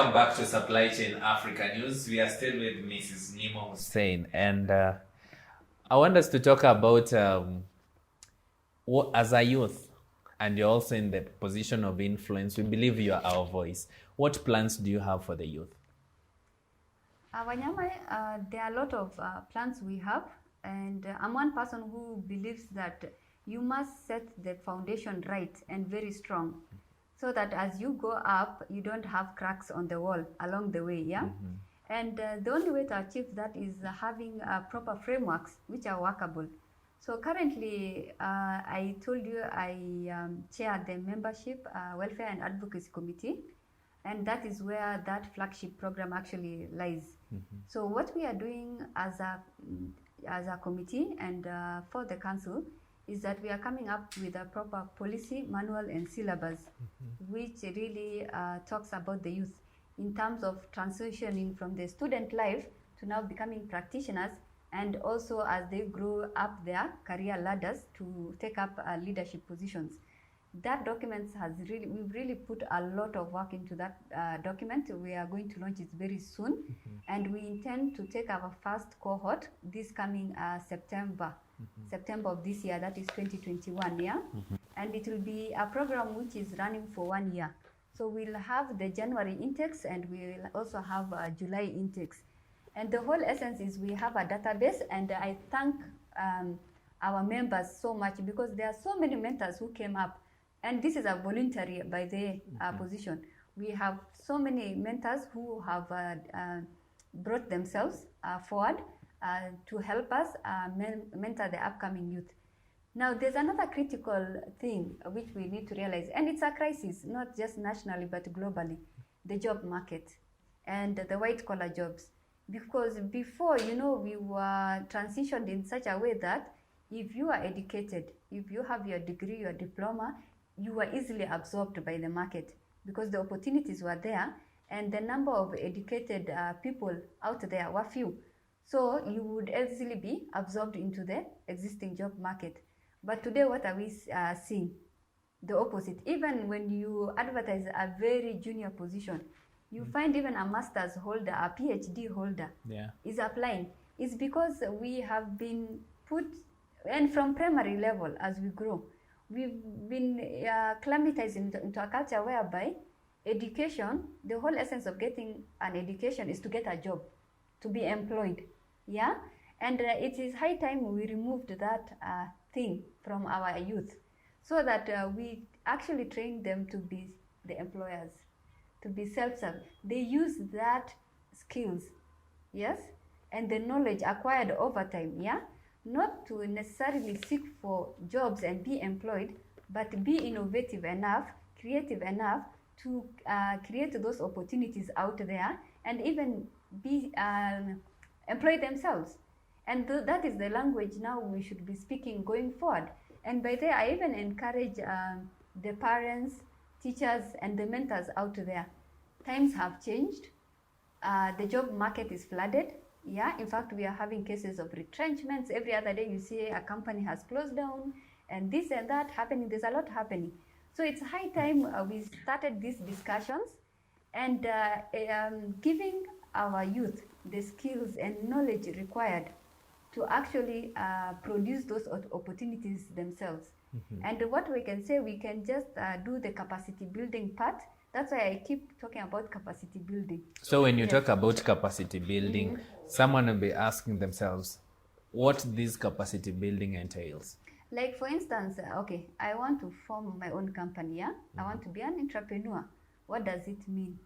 Welcome back to Supply Chain Africa News. We are still with Mrs Nimo Hussein, and I want us to talk about what, as a youth, and you're also in the position of influence, we believe you are our voice. What plans do you have for the youth? Wanyama, there are a lot of plans we have, and I'm one person who believes that you must set the foundation right and very strong, so that as you go up, you don't have cracks on the wall along the way, yeah? And the only way to achieve that is having proper frameworks which are workable. So currently, I told you I chair the Membership Welfare and Advocacy Committee, and that is where that flagship program actually lies. So what we are doing as a committee and for the council is that we are coming up with a proper policy, manual and syllabus, which really talks about the youth in terms of transitioning from the student life to now becoming practitioners, and also as they grow up their career ladders to take up leadership positions. That document we've really put a lot of work into that document. We are going to launch it very soon, and we intend to take our first cohort this coming September of this year, that is 2021, yeah? And it will be a program which is running for 1 year. So we'll have the January intakes, and we will also have July intakes. And the whole essence is we have a database, and I thank our members so much, because there are so many mentors who came up. And this is a voluntary by the position. We have so many mentors who have brought themselves forward to help us mentor the upcoming youth. Now, there's another critical thing which we need to realize, and it's a crisis, not just nationally, but globally, the job market and the white-collar jobs. Because before, you know, we were transitioned in such a way that if you are educated, if you have your degree, your diploma, you were easily absorbed by the market because the opportunities were there and the number of educated people out there were few. So you would easily be absorbed into the existing job market. But today, what are we seeing? The opposite. Even when you advertise a very junior position, you find even a master's holder, a PhD holder is applying. It's because we have been put, and from primary level as we grow, we've been climatized into a culture whereby education, the whole essence of getting an education is to get a job, to be employed, yeah? And it is high time we removed that thing from our youth, so that we actually train them to be the employers, to be self-serve. They use that skills, yes, and the knowledge acquired over time, yeah, not to necessarily seek for jobs and be employed, but be innovative enough, creative enough to create those opportunities out there and even be employ themselves. And that is the language now we should be speaking going forward. And by there, I even encourage the parents, teachers, and the mentors out there. Times have changed. The job market is flooded. Yeah, in fact, we are having cases of retrenchments. Every other day you see a company has closed down and this and that happening. There's a lot happening. So it's high time we started these discussions and giving our youth the skills and knowledge required to actually produce those opportunities themselves. And what we can say, we can just do the capacity building part. That's why I keep talking about capacity building. So when you talk about capacity building, someone will be asking themselves, what this capacity building entails? Like for instance, okay, I want to form my own company, yeah? I want to be an entrepreneur. What does it mean?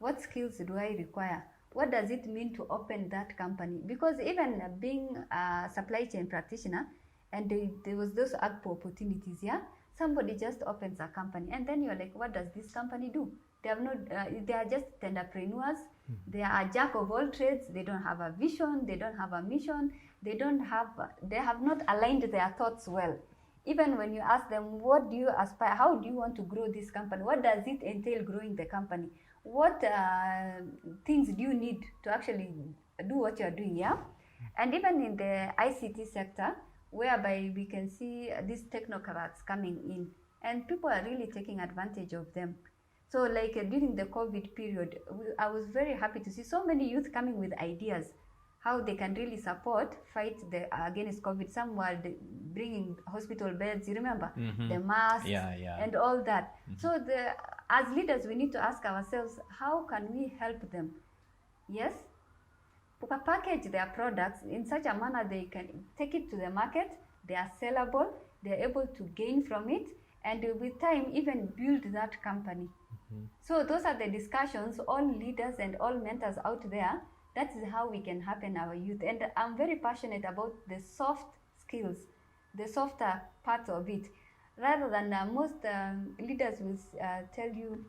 What skills do I require? What does it mean to open that company? Because even being a supply chain practitioner, and there was those opportunities, yeah? Somebody just opens a company, and then you're like, what does this company do? They have no, they are just entrepreneurs. They are a jack of all trades. They don't have a vision. They don't have a mission. They have not aligned their thoughts well. Even when you ask them, what do you aspire? How do you want to grow this company? What does it entail growing the company? What things do you need to actually do what you're doing, yeah? And even in the ICT sector, whereby we can see these technocrats coming in, and people are really taking advantage of them. So like during the COVID period, I was very happy to see so many youth coming with ideas how they can really fight against COVID. Some were bringing hospital beds, you remember, the masks and all that. So as leaders, we need to ask ourselves, how can we help them? Yes, package their products in such a manner they can take it to the market, they are sellable, they are able to gain from it, and with time even build that company. So those are the discussions, all leaders and all mentors out there. That is how we can happen our youth. And I'm very passionate about the soft skills, the softer parts of it. Rather than most leaders will tell you,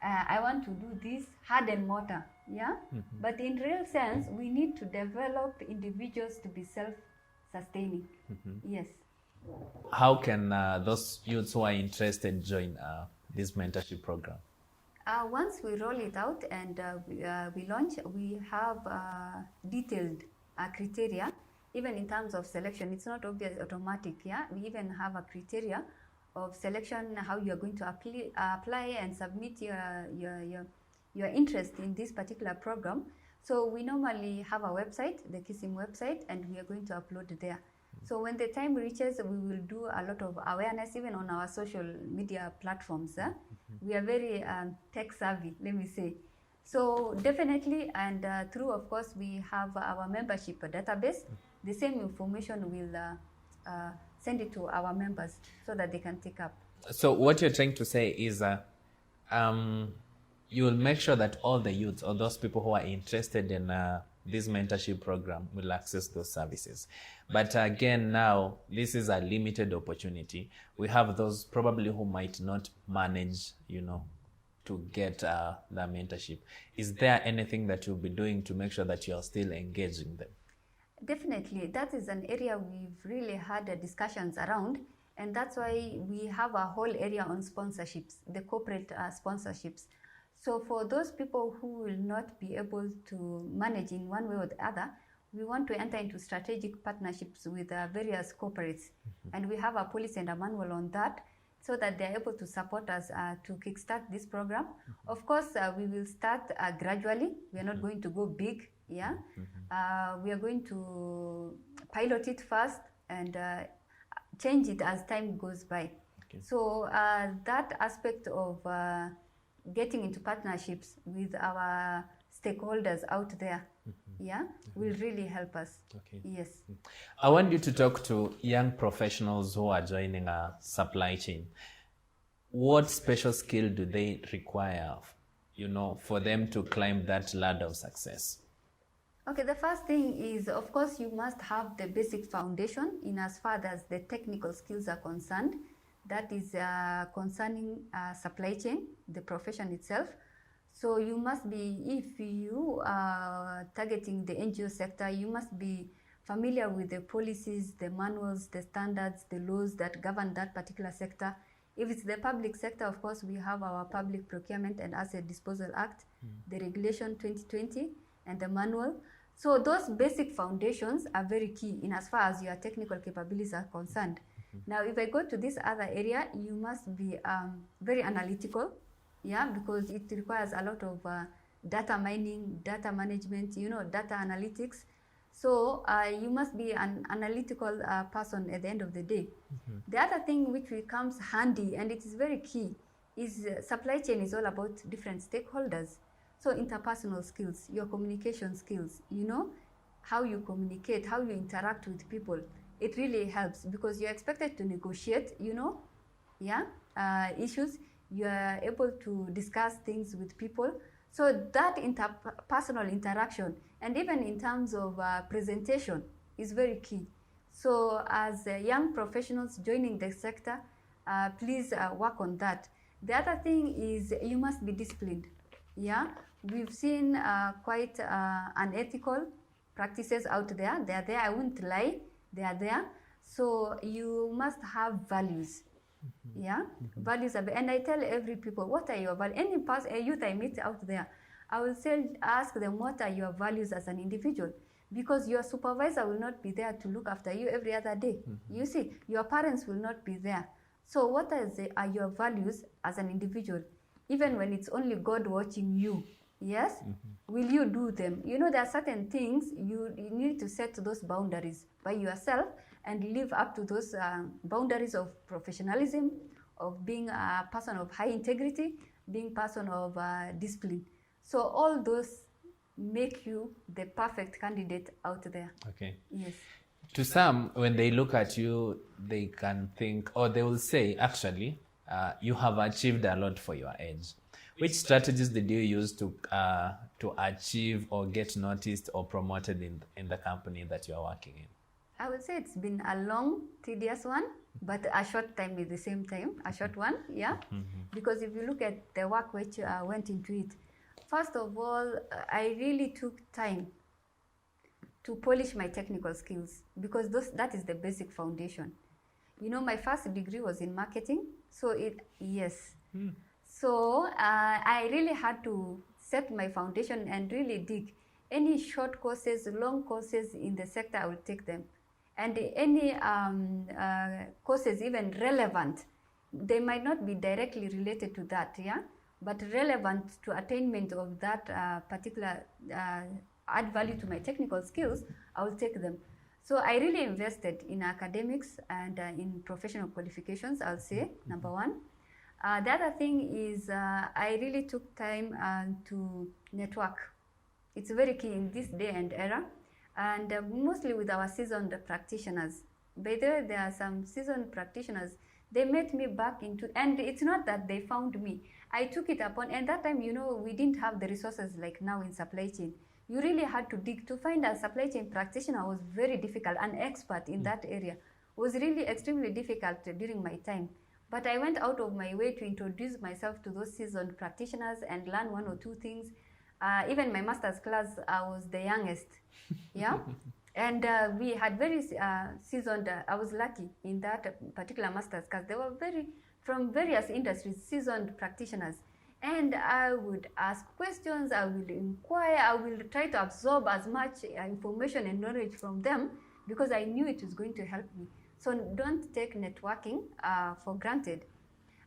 I want to do this hard and mortar, yeah? But in real sense, we need to develop individuals to be self-sustaining, yes. How can those youths who are interested join this mentorship program? Once we roll it out and we launch, we have detailed criteria, even in terms of selection. It's not obvious automatic, yeah? We even have a criteria of selection, how you are going to apply and submit your interest in this particular program. So we normally have a website, the KISM website, and we are going to upload there. So when the time reaches, we will do a lot of awareness, even on our social media platforms. We are very tech savvy, let me say. So definitely, and through, of course, we have our membership database. The same information will send it to our members so that they can take up. So what you're trying to say is you will make sure that all the youths or those people who are interested in this mentorship program will access those services. But again, now this is a limited opportunity. We have those probably who might not manage, to get the mentorship. Is there anything that you'll be doing to make sure that you're still engaging them? Definitely, that is an area we've really had discussions around, and that's why we have a whole area on sponsorships, the corporate sponsorships. So for those people who will not be able to manage in one way or the other, we want to enter into strategic partnerships with various corporates. And we have a policy and a manual on that, so that they're able to support us to kickstart this program. Of course, we will start gradually. We are not going to go big, yeah? We are going to pilot it first and change it as time goes by. Okay. So that aspect of getting into partnerships with our stakeholders out there, will really help us. Okay. Yes. I want you to talk to young professionals who are joining a supply chain. What special skill do they require, for them to climb that ladder of success? Okay, the first thing is, of course, you must have the basic foundation in as far as the technical skills are concerned. That is concerning supply chain, the profession itself. So you must be, if you are targeting the NGO sector, you must be familiar with the policies, the manuals, the standards, the laws that govern that particular sector. If it's the public sector, of course, we have our Public Procurement and Asset Disposal Act, the Regulation 2020, and the manual. So those basic foundations are very key in as far as your technical capabilities are concerned. Now, if I go to this other area, you must be very analytical, because it requires a lot of data mining, data management, data analytics. So you must be an analytical person at the end of the day. The other thing which comes handy, and it is very key, is supply chain is all about different stakeholders. So interpersonal skills, your communication skills, how you communicate, how you interact with people. It really helps because you're expected to negotiate, issues. You are able to discuss things with people. So that interpersonal interaction, and even in terms of presentation, is very key. So as young professionals joining the sector, please work on that. The other thing is you must be disciplined. We've seen quite unethical practices out there. They are there, I won't lie. They are there. So you must have values. Values are, and I tell every people, what are your values? Any youth I meet out there, I will ask them, what are your values as an individual? Because your supervisor will not be there to look after you every other day. You see, your parents will not be there. So what are your values as an individual? even when it's only God watching you, yes, will you do them? You know, there are certain things you need to set those boundaries by yourself and live up to those boundaries of professionalism, of being a person of high integrity, being person of discipline. So all those make you the perfect candidate out there. Okay. Yes. To some, when they look at you, they can think, or they will say, actually, you have achieved a lot for your age. Which strategies did you use to achieve or get noticed or promoted in the company that you are working in? I would say it's been a long, tedious one, but a short time at the same time, a short one, yeah. Because if you look at the work which went into it, first of all, I really took time to polish my technical skills, because that is the basic foundation. You know, my first degree was in marketing, so So I really had to set my foundation and really dig. Any short courses, long courses in the sector, I will take them. And any courses even relevant, they might not be directly related to that, yeah, but relevant to attainment of that particular add value to my technical skills, I will take them. So I really invested in academics and in professional qualifications, I'll say, number one. The other thing is I really took time to network. It's very key in this day and era, and mostly with our seasoned practitioners. By the way, there are some seasoned practitioners. They met me back into, and it's not that they found me. I took it upon, and that time, you know, we didn't have the resources like now in supply chain. You really had to dig. To find a supply chain practitioner was very difficult. An expert in that area was really extremely difficult during my time. But I went out of my way to introduce myself to those seasoned practitioners and learn one or two things. Even my master's class, I was the youngest, yeah? And we had very seasoned, I was lucky in that particular master's class. They were from various industries, seasoned practitioners. And I would ask questions, I will inquire, I will try to absorb as much information and knowledge from them, because I knew it was going to help me. So don't take networking for granted.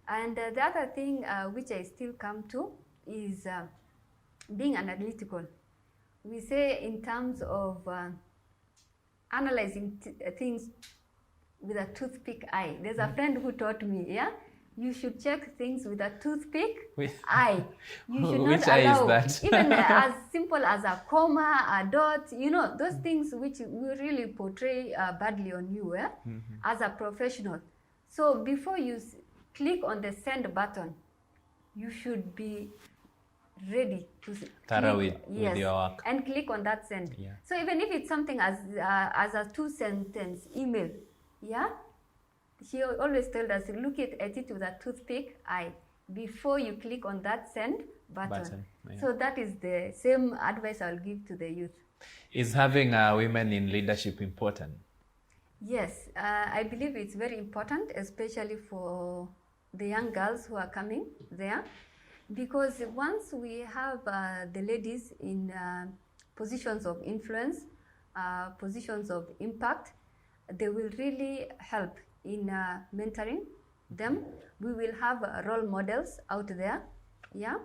And the other thing which I still come to is being analytical. We say in terms of analyzing things with a toothpick eye. There's a friend who taught me, yeah? You should check things with a toothpick eye. You should not Which allow, eye is that? even as simple as a comma, a dot, you know, those things which will really portray badly on you as a professional. So before you click on the send button, you should be ready to thorough with your work. And click on that send. Yeah. So even if it's something as a 2-sentence email, yeah, she always told us, look at it with a toothpick eye before you click on that send button. Yeah. So that is the same advice I'll give to the youth. Is having women in leadership important? Yes, I believe it's very important, especially for the young girls who are coming there, because once we have the ladies in positions of influence, positions of impact, they will really help in mentoring them. We will have role models out there, yeah.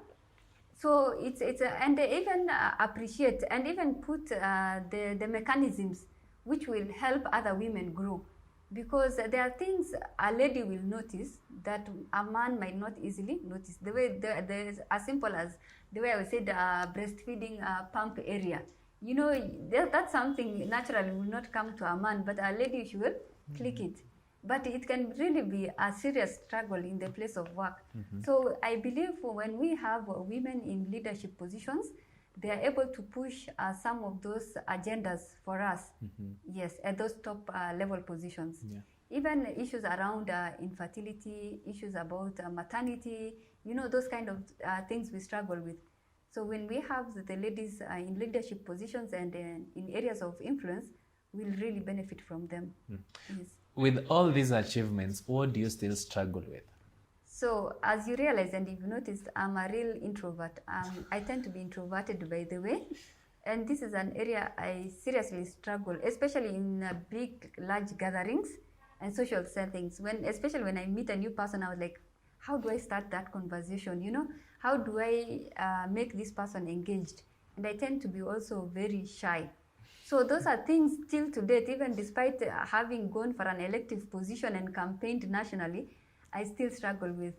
So and they even appreciate and even put the mechanisms which will help other women grow, because there are things a lady will notice that a man might not easily notice. The way there's as simple as the way I said breastfeeding pump area. You know, that's something naturally will not come to a man, but a lady she will click it. But it can really be a serious struggle in the place of work. So I believe when we have women in leadership positions, they are able to push some of those agendas for us, yes, at those top level positions. Yeah. Even issues around infertility, issues about maternity, you know, those kind of things we struggle with. So when we have the ladies in leadership positions and in areas of influence, we'll really benefit from them. Yes. With all these achievements, what do you still struggle with? So as you realize, and you've noticed, I'm a real introvert. I tend to be introverted, by the way. And this is an area I seriously struggle, especially in big, large gatherings and social settings. Especially when I meet a new person, I was like, how do I start that conversation? You know, how do I make this person engaged? And I tend to be also very shy. So those are things still to date, even despite having gone for an elective position and campaigned nationally, I still struggle with.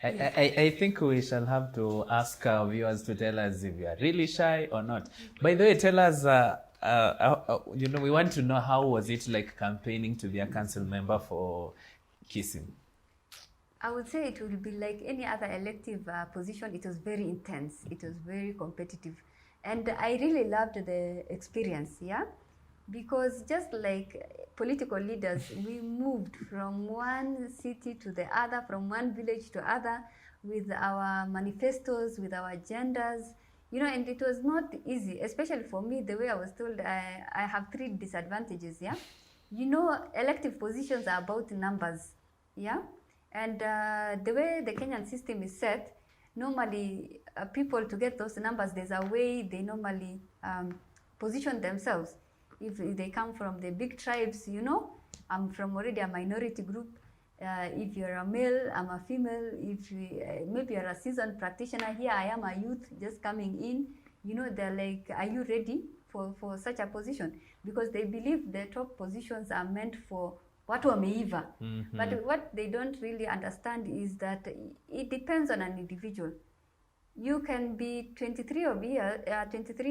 I think we shall have to ask our viewers to tell us if you are really shy or not. By the way, tell us, you know, we want to know how was it like campaigning to be a council member for KISM? I would say it will be like any other elective position. It was very intense. It was very competitive. And I really loved the experience, yeah? Because just like political leaders, we moved from one city to the other, from one village to other, with our manifestos, with our agendas, you know, and it was not easy, especially for me, the way I was told. I have 3 disadvantages, yeah? You know, elective positions are about numbers, yeah? And the way the Kenyan system is set, normally people, to get those numbers, there's a way they normally position themselves. If they come from the big tribes, you know, I'm from already a minority group. If you're a male, I'm a female. If maybe you're a seasoned practitioner, here I am a youth just coming in. You know, they're like, are you ready for such a position? Because they believe the top positions are meant for watu wameiva. But what they don't really understand is that it depends on an individual. You can be 23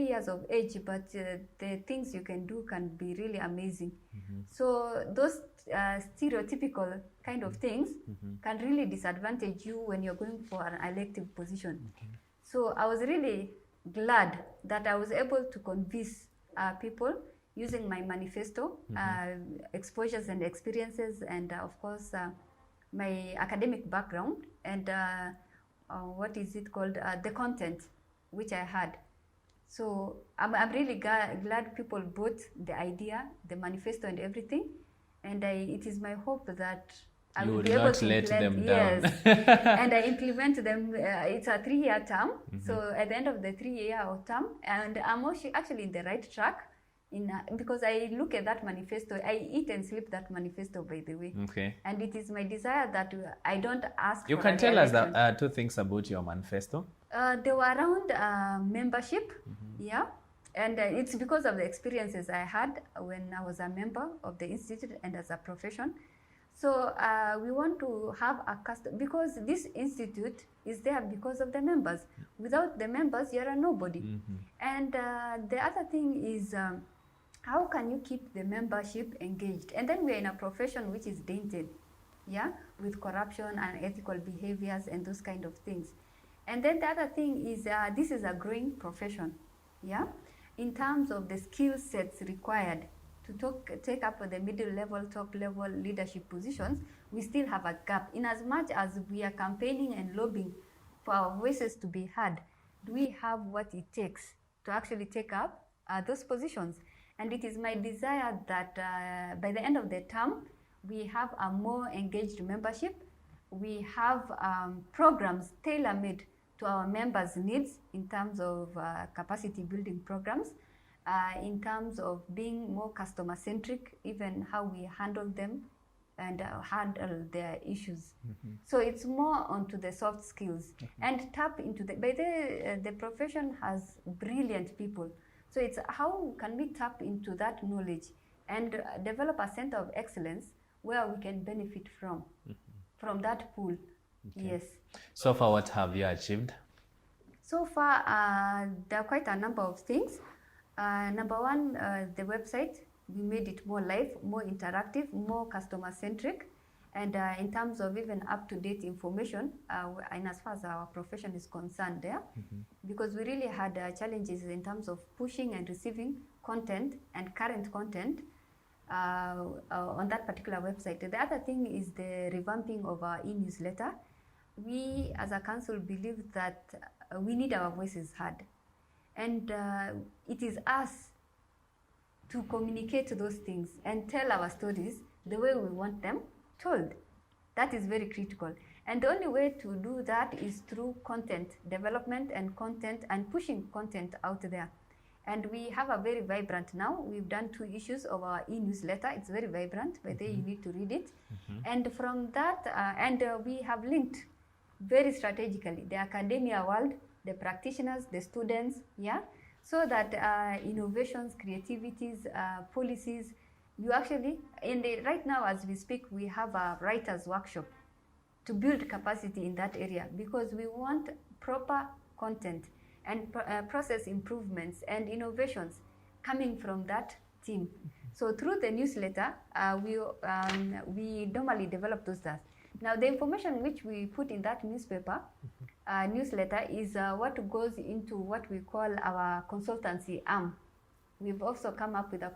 years of age, but the things you can do can be really amazing. So those stereotypical kind of things can really disadvantage you when you're going for an elective position. So I was really glad that I was able to convince people using my manifesto, exposures and experiences, and of course my academic background, and what is it called, the content which I had. So I'm really glad people bought the idea, the manifesto and everything, and it is my hope that I will be able to let them down. Yes, and I implement them. It's a 3-year term, so at the end of the 3-year term, and I'm actually in the right track. Because I look at that manifesto, I eat and sleep that manifesto, by the way. Okay. And it is my desire that I don't ask. You can tell us 2 things about your manifesto. They were around membership, yeah, and it's because of the experiences I had when I was a member of the institute and as a profession. So we want to have a custom, because this institute is there because of the members. Without the members, you're a nobody. And the other thing is, how can you keep the membership engaged? And then we're in a profession which is tainted, yeah, with corruption and ethical behaviors and those kind of things. And then the other thing is, this is a growing profession, yeah, in terms of the skill sets required to take up the middle level, top level leadership positions. We still have a gap. In as much as we are campaigning and lobbying for our voices to be heard, do we have what it takes to actually take up those positions? And it is my desire that by the end of the term, we have a more engaged membership. We have programs tailor-made to our members' needs in terms of capacity building programs, in terms of being more customer-centric, even how we handle them and handle their issues. So it's more onto the soft skills and tap into the profession has brilliant people. So it's how can we tap into that knowledge and develop a center of excellence where we can benefit from that pool. Yes. So far, what have you achieved? So far, there are quite a number of things. Number one, the website, we made it more live, more interactive, more customer-centric, and in terms of even up-to-date information, and as far as our profession is concerned there, because we really had challenges in terms of pushing and receiving content and current content on that particular website. The other thing is the revamping of our e-newsletter. We as a council believe that we need our voices heard. And it is us to communicate those things and tell our stories the way we want them told. That is very critical. And the only way to do that is through content development and pushing content out there. And we have a very vibrant now. We've done 2 issues of our e-newsletter. It's very vibrant, but then you need to read it. And from that, we have linked very strategically, the academia world, the practitioners, the students, yeah, so that innovations, creativities, policies, you actually, right now as we speak, we have a writers workshop to build capacity in that area, because we want proper content and process improvements and innovations coming from that team. So through the newsletter, we normally develop those tasks. Now the information which we put in that newsletter is what goes into what we call our consultancy arm. We've also come up with a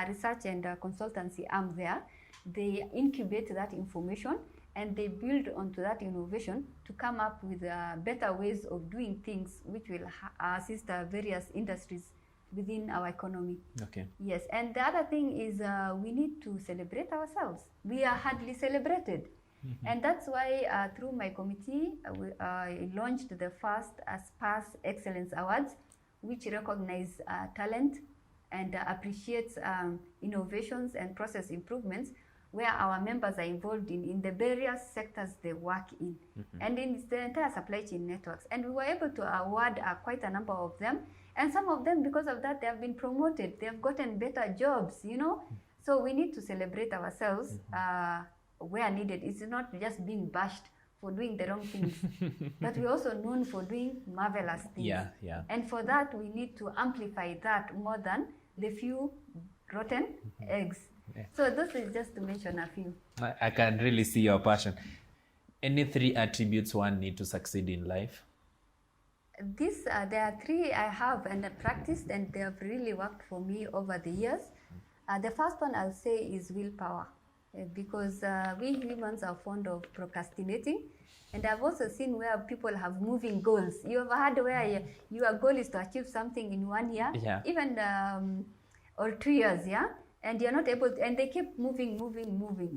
research and a consultancy arm there. They incubate that information and they build onto that innovation to come up with better ways of doing things which will assist various industries within our economy. Okay. Yes, and the other thing is we need to celebrate ourselves. We are hardly celebrated. And that's why through my committee, I launched the first SPAS Excellence Awards, which recognize talent and appreciates innovations and process improvements where our members are involved in the various sectors they work in, and in the entire supply chain networks. And we were able to award quite a number of them. And some of them, because of that, they have been promoted. They have gotten better jobs, you know. So we need to celebrate ourselves where needed. It's not just being bashed for doing the wrong things, but we're also known for doing marvelous things. Yeah, yeah. And for that, we need to amplify that more than the few rotten eggs. Yeah. So this is just to mention a few. I can really see your passion. Any 3 attributes one need to succeed in life? There are 3 I have and I practiced, and they have really worked for me over the years. The first one I'll say is willpower, because we humans are fond of procrastinating. And I've also seen where people have moving goals. You have heard where your goal is to achieve something in 1 year, Yeah. even or 2 years, yeah? And you're not able to, and they keep moving,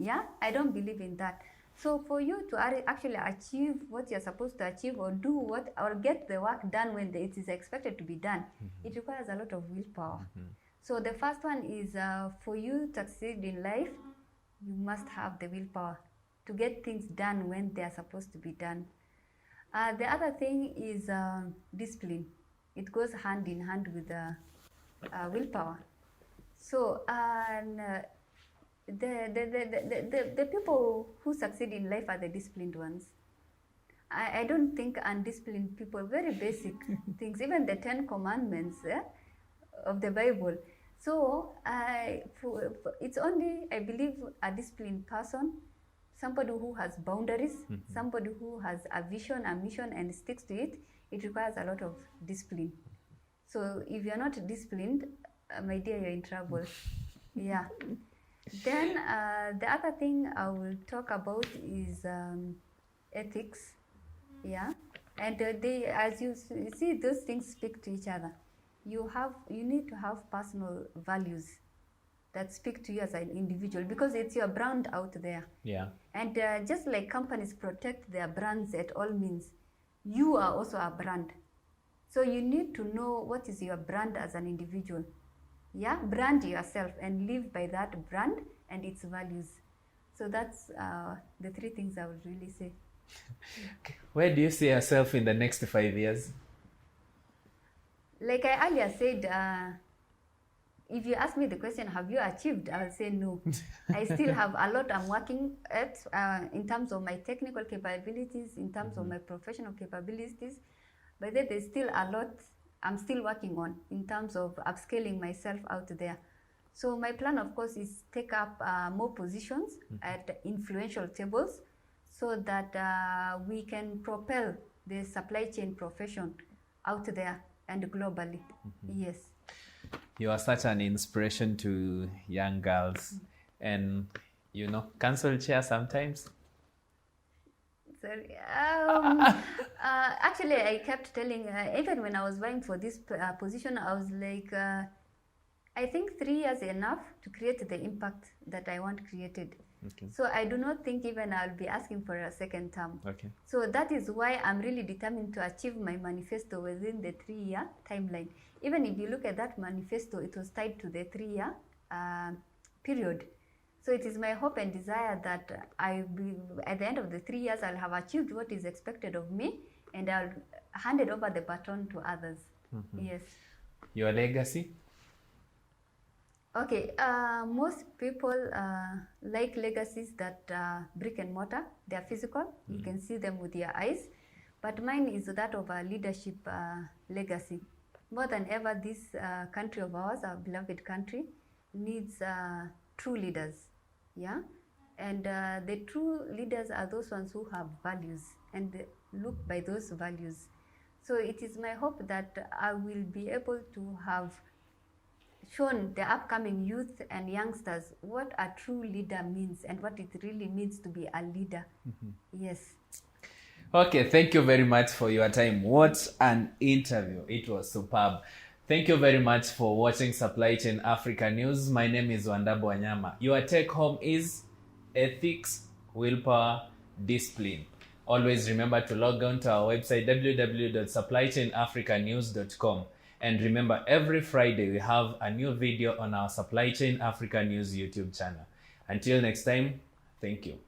yeah? I don't believe in that. So for you to actually achieve what you're supposed to achieve, or or get the work done when it is expected to be done, it requires a lot of willpower. So the first one is for you to succeed in life, you must have the willpower to get things done when they are supposed to be done. The other thing is discipline. It goes hand in hand with willpower. So the people who succeed in life are the disciplined ones. I don't think undisciplined people, very basic things, even the 10 commandments of the Bible. So it's only, I believe, a disciplined person, somebody who has boundaries, somebody who has a vision, a mission, and sticks to it. It requires a lot of discipline. So if you're not disciplined, my dear, you're in trouble. Yeah. Then the other thing I will talk about is ethics. Yeah. And as you see, those things speak to each other. You need to have personal values that speak to you as an individual, because it's your brand out there. Yeah. And just like companies protect their brands at all means, you are also a brand. So you need to know what is your brand as an individual. Yeah, brand yourself and live by that brand and its values. So that's the 3 things I would really say. Where do you see yourself in the next 5 years? Like I earlier said, if you ask me the question, have you achieved? I'll say no. I still have a lot I'm working at in terms of my technical capabilities, in terms of my professional capabilities. But then there's still a lot I'm still working on in terms of upscaling myself out there. So my plan, of course, is take up more positions at influential tables, so that we can propel the supply chain profession out there and globally. Yes. You are such an inspiration to young girls, and council chair sometimes. Sorry. Actually, I kept telling, even when I was vying for this position, I was like, I think 3 years enough to create the impact that I want created. Okay. So I do not think even I'll be asking for a second term. Okay. So that is why I'm really determined to achieve my manifesto within the 3-year timeline. Even if you look at that manifesto, it was tied to the 3-year period. So it is my hope and desire that at the end of the 3 years, I'll have achieved what is expected of me, and I'll hand it over the baton to others. Yes. Your legacy? Okay, most people like legacies that brick and mortar. They are physical. You can see them with your eyes. But mine is that of a leadership legacy. More than ever, this country of ours, our beloved country, needs true leaders. Yeah, and the true leaders are those ones who have values and they look by those values. So it is my hope that I will be able to have shown the upcoming youth and youngsters what a true leader means and what it really means to be a leader. Yes. Okay, thank you very much for your time. What an interview. It was superb. Thank you very much for watching Supply Chain Africa News. My name is Wandabo Wanyama. Your take home is ethics, willpower, discipline. Always remember to log on to our website www.supplychainafricanews.com. And remember, every Friday we have a new video on our Supply Chain Africa News YouTube channel. Until next time, thank you.